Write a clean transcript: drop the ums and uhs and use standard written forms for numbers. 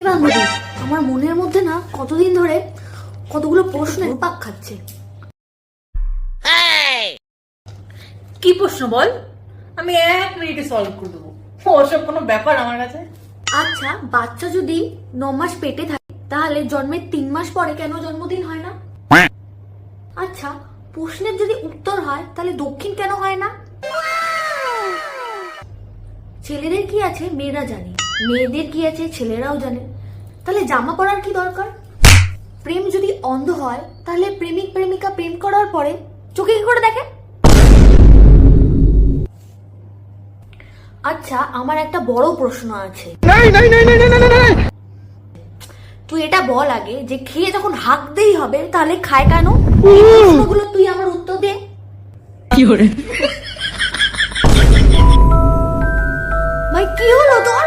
বান্ধবী, আমার মনের মধ্যে না কতদিন ধরে কতগুলো প্রশ্ন পাক খাচ্ছে। কি প্রশ্ন বল, আমি 1 মিনিটে সলভ করে দেবো। ওসব কোনো ব্যাপার আমার কাছে? আচ্ছা, বাচ্চা যদি 9 মাস পেটে থাকে তাহলে জন্মের 3 মাস পরে কেন জন্মদিন হয় না? আচ্ছা, প্রশ্নের যদি উত্তর হয় তাহলে দক্ষিণ কেন হয় না? ছেলেদের কি আছে মেয়েরা জানে, মেয়েদের কি আছে ছেলেরাও জানে, তাহলে জামা পরার কি দরকার? প্রেম যদি অন্ধ হয় তাহলে প্রেমিক প্রেমিকা প্রেম করার পরে চোখে কি করে দেখে? আচ্ছা, আমার একটা বড় প্রশ্ন আছে। তুই এটা বল আগে, যে খেয়ে যখন হাঁকতেই হবে তাহলে খায় কেন? এই প্রশ্নগুলো তুই আমার উত্তর দে। ভাই, কি হলো তোর?